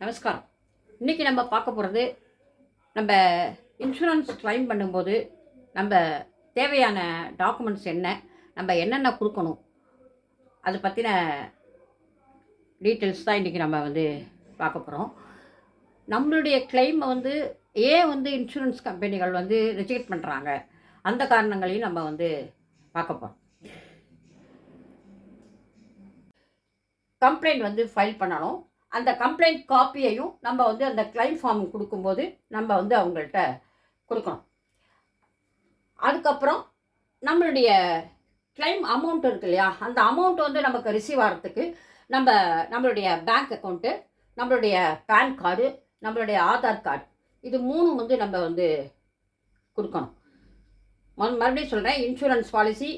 நமஸ்காரம். இன்றைக்கி நம்ம பார்க்க போகிறது, நம்ம இன்சூரன்ஸ் கிளைம் பண்ணும்போது நம்ம தேவையான டாக்குமெண்ட்ஸ் என்ன, நம்ம என்னென்ன கொடுக்கணும், அதை பற்றின டீட்டெயில்ஸ் தான் இன்றைக்கி நம்ம பார்க்க போகிறோம். நம்மளுடைய கிளைமை ஏன் இன்சூரன்ஸ் கம்பெனிகள் ரிஜெக்ட் பண்ணுறாங்க, அந்த காரணங்களையும் நம்ம பார்க்க போகிறோம். கம்ப்ளைண்ட் ஃபைல் பண்ணணும். அந்த கம்ப்ளைண்ட் காப்பியையும் நம்ம அந்த கிளைம் ஃபார்ம் கொடுக்கும்போது நம்ம அவங்கள்ட்ட கொடுக்கணும். அதுக்கப்புறம் நம்மளுடைய கிளைம் அமௌண்ட் இருக்கு இல்லையா, அந்த அமௌண்ட் நமக்கு ரிசீவ் ஆகிறதுக்கு நம்மளுடைய பேங்க் அக்கௌண்ட்டு, நம்மளுடைய பேன் கார்டு, நம்மளுடைய ஆதார் கார்டு, இது மூணும் நம்ம கொடுக்கணும். மறுபடியும் சொல்கிறேன், insurance policy,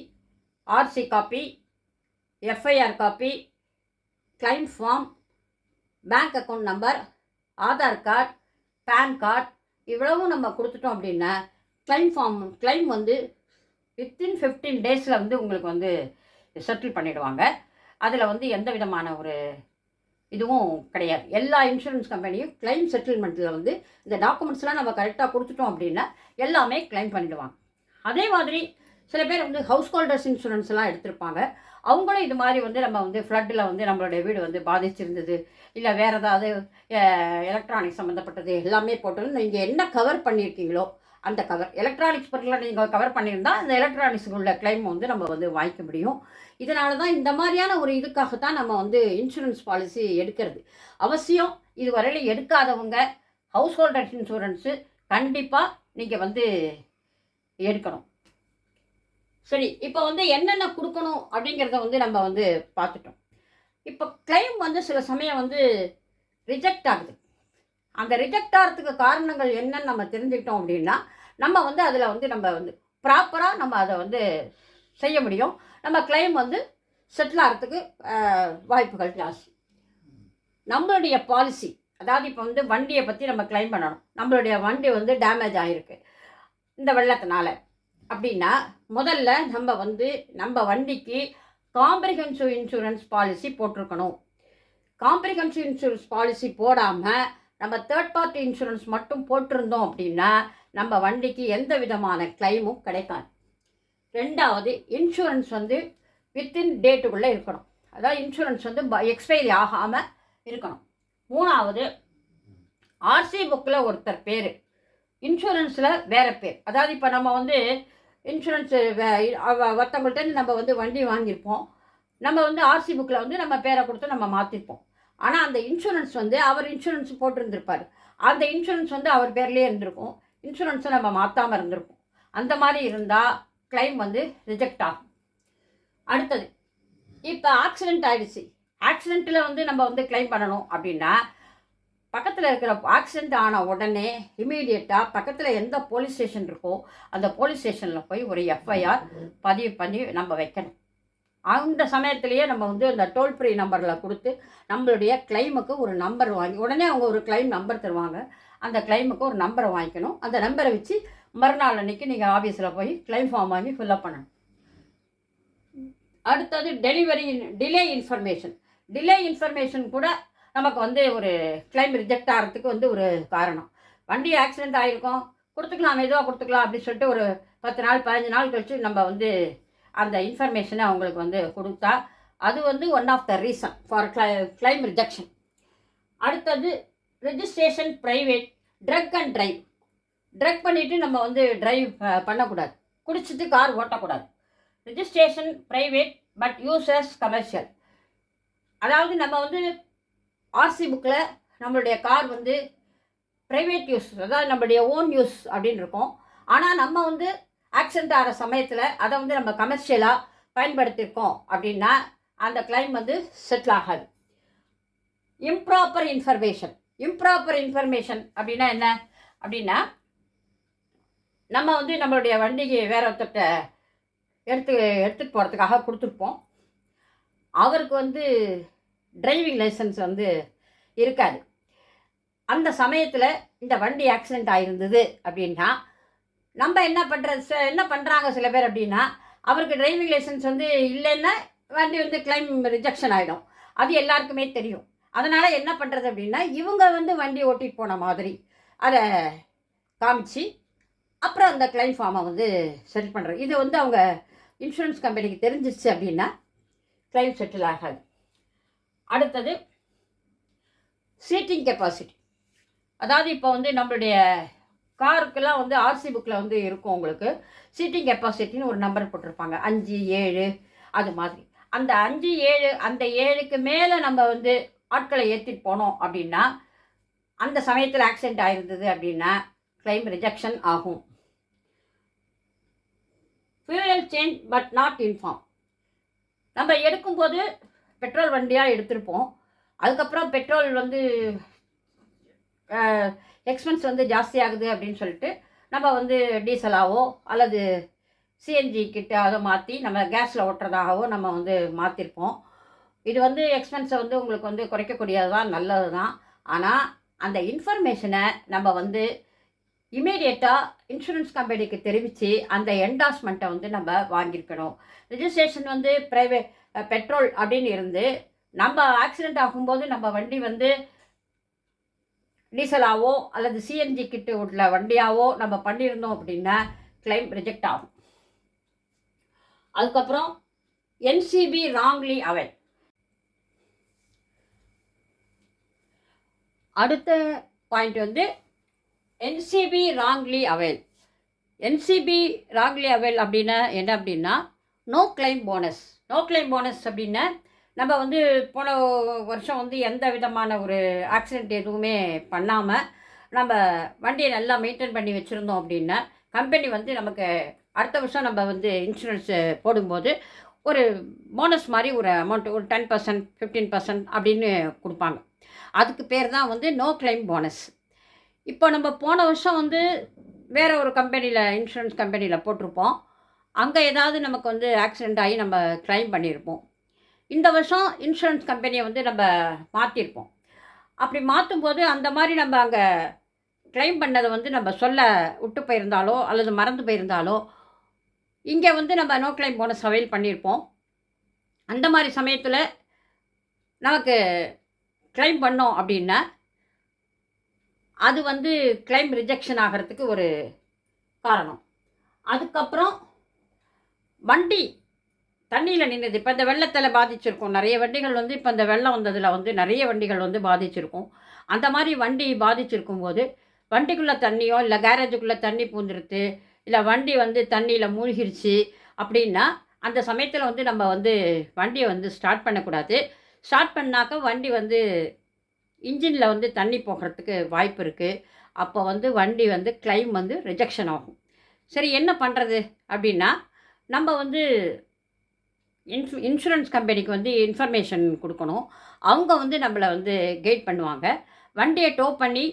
RC copy, FIR copy, claim form, bank account number, Aadhaar card, PAN card, இவ்வளவும் நம்ம கொடுத்துட்டோம் அப்படின்னா கிளைம் வித்தின் 15 டேஸில் உங்களுக்கு செட்டில் பண்ணிவிடுவாங்க. அதில் எந்த விதமான ஒரு இதுவும் கிடையாது. எல்லா இன்சூரன்ஸ் கம்பெனியும் கிளைம் செட்டில்மெண்ட்டில் இந்த டாக்குமெண்ட்ஸ்லாம் நம்ம கரெக்டாக கொடுத்துட்டோம் அப்படின்னா எல்லாமே கிளைம் பண்ணிவிடுவாங்க. அதே மாதிரி சில பேர் ஹவுஸ் ஹோல்டர்ஸ் இன்சூரன்ஸ்லாம் எடுத்திருப்பாங்க. அவங்களும் இது மாதிரி நம்ம ஃப்ளட்டில் நம்மளுடைய வீடு பாதிச்சிருந்தது, இல்லை வேறு ஏதாவது எலக்ட்ரானிக்ஸ் சம்மந்தப்பட்டது எல்லாமே போட்டு நீங்கள் என்ன கவர் பண்ணியிருக்கீங்களோ அந்த கவர், எலக்ட்ரானிக்ஸ் பொருட்களை நீங்கள் கவர் பண்ணியிருந்தால் அந்த எலக்ட்ரானிக்ஸுக்கு உள்ள கிளைம் நம்ம வாங்கிக்க முடியும். இதனால தான் இந்த மாதிரியான ஒரு இதுக்காகத்தான் நம்ம இன்சூரன்ஸ் பாலிசி எடுக்கிறது அவசியம். இதுவரையிலும் எடுக்காதவங்க ஹவுஸ் ஹோல்டர்ஸ் இன்சூரன்ஸு கண்டிப்பாக நீங்கள் எடுக்கணும். சரி, இப்போ என்னென்ன கொடுக்கணும் அப்படிங்கிறத நம்ம பார்த்துட்டோம். இப்போ கிளைம் சில சமயம் ரிஜெக்ட் ஆகுது. அந்த ரிஜெக்ட் ஆகிறதுக்கு காரணங்கள் என்னன்னு நம்ம தெரிஞ்சுக்கிட்டோம் அப்படின்னா நம்ம அதில் நம்ம ப்ராப்பராக நம்ம அதை செய்ய முடியும். நம்ம கிளைம் செட்டில் ஆகிறதுக்கு வாய்ப்புகள் ஜாஸ்தி. நம்மளுடைய பாலிசி, அதாவது இப்போ வண்டியை பற்றி நம்ம கிளைம் பண்ணணும். நம்மளுடைய வண்டி டேமேஜ் ஆகிருக்கு இந்த வெள்ளத்தினால அப்படின்னா, முதல்ல நம்ம வண்டிக்கு காம்ப்ரிஹென்சிவ் இன்சூரன்ஸ் பாலிசி போட்டிருக்கணும். காம்ப்ரிஹென்சிவ் இன்சூரன்ஸ் பாலிசி போடாமல் நம்ம தேர்ட் பார்ட்டி இன்சூரன்ஸ் மட்டும் போட்டிருந்தோம் அப்படின்னா நம்ம வண்டிக்கு எந்த விதமான கிளைமும் கிடைக்காது. ரெண்டாவது, இன்சூரன்ஸ் வித்தின் டேட்டுக்குள்ளே இருக்கணும். அதாவது இன்சூரன்ஸ் எக்ஸ்பைரி ஆகாமல் இருக்கணும். மூணாவது, ஆர்சி புக்கில் ஒருத்தர் பேர், இன்சூரன்ஸில் வேறு பேர். அதாவது இப்போ நம்ம இன்சூரன்ஸு ஒருத்தவங்கள்ட்ட நம்ம வண்டி வாங்கியிருப்போம். நம்ம ஆர்சி புக்கில் நம்ம பேரை கொடுத்து நம்ம மாற்றிருப்போம். ஆனால் அந்த இன்சூரன்ஸ் அவர் இன்சூரன்ஸ் போட்டிருந்துருப்பார். அந்த இன்சூரன்ஸ் அவர் பேர்லேயே இருந்திருக்கும். இன்சூரன்ஸை நம்ம மாற்றாமல் இருந்திருப்போம். அந்த மாதிரி இருந்தால் கிளைம் ரிஜெக்ட் ஆகும். அடுத்தது, இப்போ ஆக்சிடெண்ட் ஆகிடுச்சு. ஆக்சிடெண்ட்டில் நம்ம கிளைம் பண்ணணும் அப்படின்னா பக்கத்தில் இருக்கிற ஆக்சிடெண்ட் ஆன உடனே இமீடியட்டாக பக்கத்தில் எந்த போலீஸ் ஸ்டேஷன் இருக்கோ அந்த போலீஸ் ஸ்டேஷனில் போய் ஒரு எஃப்ஐஆர் பதிவு பண்ணி நம்ம வைக்கணும். அந்த சமயத்திலேயே நம்ம அந்த டோல் ஃப்ரீ நம்பரில் கொடுத்து நம்மளுடைய கிளைமுக்கு ஒரு நம்பர் வாங்கி, உடனே அவங்க ஒரு கிளைம் நம்பர் தருவாங்க. அந்த கிளைமுக்கு ஒரு நம்பரை வாங்கிக்கணும். அந்த நம்பரை வச்சு மறுநாள் அன்றைக்கி நீங்கள் ஆஃபீஸில் போய் கிளைம் ஃபார்ம் வாங்கி ஃபில்அப் பண்ணணும். அடுத்தது டிலே இன்ஃபர்மேஷன் கூட நமக்கு ஒரு கிளைம் ரிஜெக்ட் ஆகிறதுக்கு ஒரு காரணம். வண்டி ஆக்சிடெண்ட் ஆகிருக்கும், கொடுத்துக்கலாம், மெதுவாக கொடுத்துக்கலாம் அப்படின்னு சொல்லிட்டு ஒரு 10 நாள் 15 நாள் கழித்து நம்ம அந்த இன்ஃபர்மேஷனை அவங்களுக்கு கொடுத்தா அது one of the reason for claim rejection. அடுத்தது, registration private, drunk and drive. Drunk பண்ணிவிட்டு நம்ம ட்ரைவ் பண்ணக்கூடாது, குடிச்சிட்டு கார் ஓட்டக்கூடாது. Registration private but users commercial. அதாவது நம்ம ஆர்சி புக்கில் நம்மளுடைய கார் ப்ரைவேட் யூஸ், அதாவது நம்மளுடைய ஓன் யூஸ் அப்படின்னு இருக்கும். ஆனால் நம்ம ஆக்சிடெண்ட் ஆகிற சமயத்தில் அதை நம்ம கமர்ஷியலாக பயன்படுத்தியிருக்கோம் அப்படின்னா அந்த கிளைம் செட்டில் ஆகாது. இம்ப்ராப்பர் இன்ஃபர்மேஷன் அப்படின்னா என்ன அப்படின்னா, நம்ம நம்மளுடைய வண்டிக்கு வேற ஒருத்தட்ட எடுத்துகிட்டு போகிறதுக்காக கொடுத்துருப்போம். அவருக்கு டிரைவிங் லைசன்ஸ் இருக்காது. அந்த சமயத்தில் இந்த வண்டி ஆக்சிடெண்ட் ஆகிருந்தது அப்படின்னா நம்ம என்ன பண்ணுறாங்க சில பேர் அப்படின்னா, அவருக்கு டிரைவிங் லைசன்ஸ் இல்லைன்னா வண்டி கிளைம் ரிஜெக்ஷன் ஆகிடும். அது எல்லாருக்குமே தெரியும். அதனால் என்ன பண்ணுறது அப்படின்னா, இவங்க வந்து வண்டி ஓட்டிகிட்டு போன மாதிரி அதை காமிச்சு அப்புறம் அந்த கிளைம் ஃபார்மை வந்து செட்டில் பண்ணுறது. இது வந்து அவங்க இன்சூரன்ஸ் கம்பெனிக்கு தெரிஞ்சிச்சு அப்படின்னா கிளைம் செட்டில் ஆகாது. அடுத்தது சீட்டிங் கெப்பாசிட்டி. அதாவது இப்போ வந்து நம்மளுடைய காருக்கெல்லாம் வந்து ஆர்சி புக்கில் வந்து இருக்கும் உங்களுக்கு சீட்டிங் கெப்பாசிட்டின்னு ஒரு நம்பர் போட்டிருப்பாங்க, 5, 7 அது மாதிரி. அந்த 5, 7 அந்த 7க்கு மேலே நம்ம வந்து ஆட்களை ஏற்றிட்டு போனோம் அப்படின்னா, அந்த சமயத்தில் ஆக்சிடெண்ட் ஆயிருந்தது அப்படின்னா கிளைம் ரிஜெக்ஷன் ஆகும். Fuel change but not inform. நம்ம எடுக்கும்போது பெட்ரோல் வண்டியாக எடுத்திருப்போம். அதுக்கப்புறம் பெட்ரோல் வந்து எக்ஸ்பென்ஸ் வந்து ஜாஸ்தி ஆகுது அப்படின்னு சொல்லிட்டு நம்ம வந்து டீசலாவோ அல்லது சிஎன்ஜி கிட்ட அதை மாற்றி நம்ம கேஸில் ஓட்டுறதாகவோ நம்ம வந்து மாற்றிருப்போம். இது வந்து எக்ஸ்பென்ஸை வந்து உங்களுக்கு வந்து குறைக்கக்கூடியது தான், நல்லது தான். ஆனால் அந்த இன்ஃபர்மேஷனை நம்ம வந்து இமீடியட்டாக இன்சூரன்ஸ் கம்பெனிக்கு தெரிவித்து அந்த என்டாஸ்மெண்ட்டை வந்து நம்ம வாங்கியிருக்கணும். ரிஜிஸ்ட்ரேஷன் வந்து ப்ரைவேட் பெட்ரோல் அப்படின்னு இருந்து நம்ம ஆக்சிடெண்ட் ஆகும்போது நம்ம வண்டி வந்து டீசலாவோ அல்லது சிஎன்ஜி கிட்டு உள்ள வண்டியாவோ நம்ம பண்ணியிருந்தோம் அப்படின்னா கிளைம் ரிஜெக்ட் ஆகும். அதுக்கப்புறம் என்சிபி ராங்லி அவைல். அடுத்த பாயிண்ட் வந்து NCB wrongly avail. NCB wrongly avail அப்படின்னா என்ன அப்படின்னா, no claim bonus. No claim bonus அப்படின்னா, நம்ம வந்து போன வருஷம் வந்து எந்த விதமான ஒரு ஆக்சிடெண்ட் எதுவுமே பண்ணாமல் நம்ம வண்டியை நல்லா மெயின்டைன் பண்ணி வச்சுருந்தோம் அப்படின்னா, கம்பெனி வந்து நமக்கு அடுத்த வருஷம் நம்ம வந்து இன்சூரன்ஸு போடும்போது ஒரு போனஸ் மாதிரி ஒரு அமௌண்ட்டு ஒரு 10%, 15% அப்படின்னு கொடுப்பாங்க. அதுக்கு பேர் தான் வந்து நோ கிளைம் போனஸ். இப்போ நம்ம போன வருஷம் வந்து வேறு ஒரு கம்பெனியில் இன்சூரன்ஸ் கம்பெனியில் போட்டிருப்போம். அங்கே ஏதாவது நமக்கு வந்து ஆக்சிடெண்ட் ஆகி நம்ம கிளைம் பண்ணியிருப்போம். இந்த வருஷம் இன்சூரன்ஸ் கம்பெனியை வந்து நம்ம மாற்றிருப்போம். அப்படி மாற்றும்போது அந்த மாதிரி நம்ம அங்கே கிளைம் பண்ணதை வந்து நம்ம சொல்ல விட்டு போயிருந்தாலோ அல்லது மறந்து போயிருந்தாலோ இங்கே வந்து நம்ம நோ கிளைம் போனஸ் அவைல் பண்ணியிருப்போம். அந்த மாதிரி சமயத்தில் நமக்கு கிளைம் பண்ணோம் அப்படின்னா அது வந்து கிளைம் ரிஜெக்ஷன் ஆகிறதுக்கு ஒரு காரணம். அதுக்கப்புறம் வண்டி தண்ணியில் நின்றுது. இப்போ இந்த வெள்ளத்தில் பாதிச்சிருக்கும் நிறைய வண்டிகள் வந்து, இப்போ இந்த வெள்ளம் வந்ததில் வந்து நிறைய வண்டிகள் வந்து பாதிச்சிருக்கும். அந்த மாதிரி வண்டி பாதிச்சிருக்கும் போது வண்டிக்குள்ளே தண்ணியோ இல்லை கேரேஜுக்குள்ளே தண்ணி பூந்துருது, இல்லை வண்டி வந்து தண்ணியில் மூழ்கிருச்சு அப்படின்னா அந்த சமயத்தில் வந்து நம்ம வந்து வண்டியை வந்து ஸ்டார்ட் பண்ணக்கூடாது. ஸ்டார்ட் பண்ணாக்க வண்டி வந்து இன்ஜினில் வந்து தண்ணி போகிறதுக்கு வாய்ப்பு இருக்குது. அப்போ வந்து வண்டி வந்து கிளைம் வந்து ரிஜெக்ஷன் ஆகும். சரி, என்ன பண்ணுறது அப்படின்னா, நம்ம வந்து இன்சூரன்ஸ் கம்பெனிக்கு வந்து இன்ஃபர்மேஷன் கொடுக்கணும். அவங்க வந்து நம்மளை வந்து கைட் பண்ணுவாங்க. வண்டியை டோ பண்ணி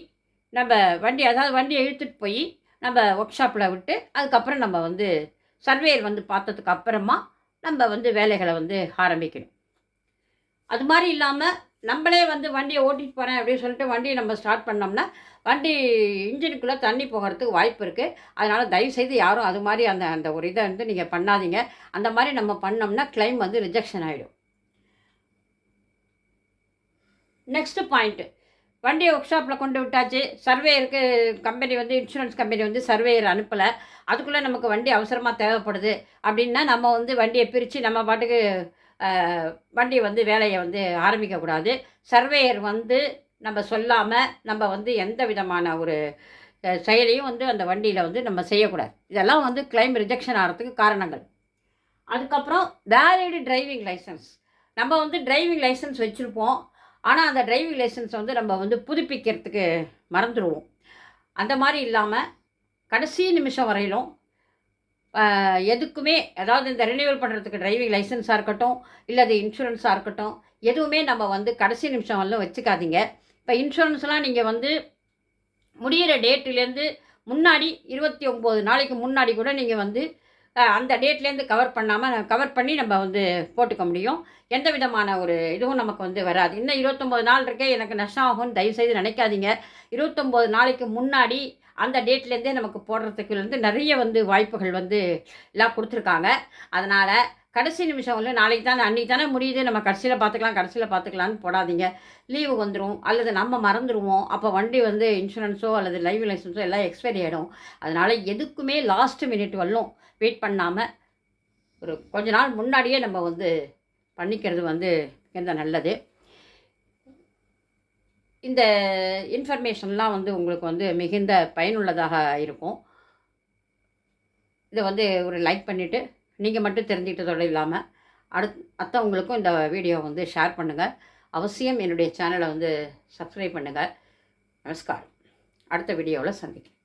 நம்ம வண்டியை இழுத்துட்டு போய் நம்ம ஒர்க் ஷாப்பில் விட்டு அதுக்கப்புறம் நம்ம வந்து சர்வேயர் வந்து பார்த்ததுக்கு அப்புறமா நம்ம வந்து வேலைகளை வந்து ஆரம்பிக்கணும். அது மாதிரி இல்லாமல் நம்மளே வந்து வண்டியை ஓட்டிகிட்டு போகிறேன் அப்படின்னு சொல்லிட்டு வண்டியை நம்ம ஸ்டார்ட் பண்ணோம்னா வண்டி இன்ஜினுக்குள்ளே தண்ணி போகிறதுக்கு வாய்ப்பு இருக்குது. அதனால் தயவுசெய்து யாரும் அது மாதிரி அந்த ஒரு இதை வந்து நீங்கள் பண்ணாதீங்க. அந்த மாதிரி நம்ம பண்ணோம்னா கிளைம் வந்து ரிஜெக்ஷன் ஆகிடும். நெக்ஸ்ட்டு பாயிண்ட்டு, வண்டியை ஒர்க் ஷாப்பில் கொண்டு விட்டாச்சு. சர்வேயருக்கு கம்பெனி வந்து இன்சூரன்ஸ் கம்பெனி வந்து சர்வேயர் அனுப்பலை. அதுக்குள்ளே நமக்கு வண்டி அவசரமாக தேவைப்படுது அப்படின்னா நம்ம வந்து வண்டியை பிரித்து நம்ம பாட்டுக்கு வண்டி வந்து வேலையை வந்து ஆரம்பிக்கக்கூடாது. சர்வேயர் வந்து நம்ம சொல்லாமல் நம்ம வந்து எந்த விதமான ஒரு செயலையும் வந்து அந்த வண்டியில் வந்து நம்ம செய்யக்கூடாது. இதெல்லாம் வந்து கிளைம் ரிஜெக்ஷன் ஆகிறதுக்கு காரணங்கள். அதுக்கப்புறம் வேலிடு டிரைவிங் லைசன்ஸ். நம்ம வந்து டிரைவிங் லைசன்ஸ் வச்சுருப்போம். ஆனால் அந்த டிரைவிங் லைசன்ஸ் வந்து நம்ம வந்து புதுப்பிக்கிறதுக்கு மறந்துடுவோம். அந்த மாதிரி இல்லாமல் கடைசி நிமிஷம் வரையிலும் எதுக்குமே, அதாவது இந்த ரினியூவல் பண்ணுறதுக்கு டிரைவிங் லைசன்ஸாக இருக்கட்டும் இல்லை அது இன்சூரன்ஸாக இருக்கட்டும், எதுவுமே நம்ம வந்து கடைசி நிமிஷம் வரலும் வச்சுக்காதீங்க. இப்போ இன்சூரன்ஸ்லாம் நீங்கள் வந்து முடிகிற டேட்டுலேருந்து முன்னாடி 29 நாளைக்கு முன்னாடி கூட நீங்கள் வந்து அந்த டேட்லேருந்து கவர் பண்ணி நம்ம வந்து போட்டுக்க முடியும். எந்த விதமான ஒரு இதுவும் நமக்கு வந்து வராது. இன்னும் 29 நாள் இருக்கே எனக்கு நஷ்டம் ஆகும்னு தயவுசெய்து நினைக்காதீங்க. 29 நாளைக்கு முன்னாடி அந்த டேட்லேருந்தே நமக்கு போடுறதுக்கு வந்து நிறைய வந்து வாய்ப்புகள் வந்து எல்லாம் கொடுத்துருக்காங்க. அதனால் கடைசி நிமிஷம் வந்து நாளைக்கு தானே அன்றைக்கி தானே முடியுது, நம்ம கடைசியில் பார்த்துக்கலான்னு போடாதீங்க. லீவு வந்துடும், அல்லது நம்ம மறந்துடுவோம். அப்போ வண்டி வந்து இன்சூரன்ஸோ அல்லது லைஃப் லைசன்ஸோ எல்லாம் எக்ஸ்பைரி ஆகிடும். அதனால் எதுக்குமே லாஸ்ட் மினிட் வரலும் வெயிட் பண்ணாமல் ஒரு கொஞ்ச நாள் முன்னாடியே நம்ம வந்து பண்ணிக்கிறது வந்து மிகுந்த நல்லது. இந்த இன்ஃபர்மேஷன்லாம் வந்து உங்களுக்கு வந்து மிகுந்த பயனுள்ளதாக இருக்கும். இதை வந்து ஒரு லைக் பண்ணிவிட்டு நீங்கள் மட்டும் தெரிஞ்சுக்கிட்டதோடு இல்லாமல் மற்றவங்களுக்கும் இந்த வீடியோ வந்து ஷேர் பண்ணுங்கள். அவசியம் என்னுடைய சேனலை வந்து சப்ஸ்கிரைப் பண்ணுங்கள். நமஸ்காரம். அடுத்த வீடியோவில் சந்திக்கிறேன்.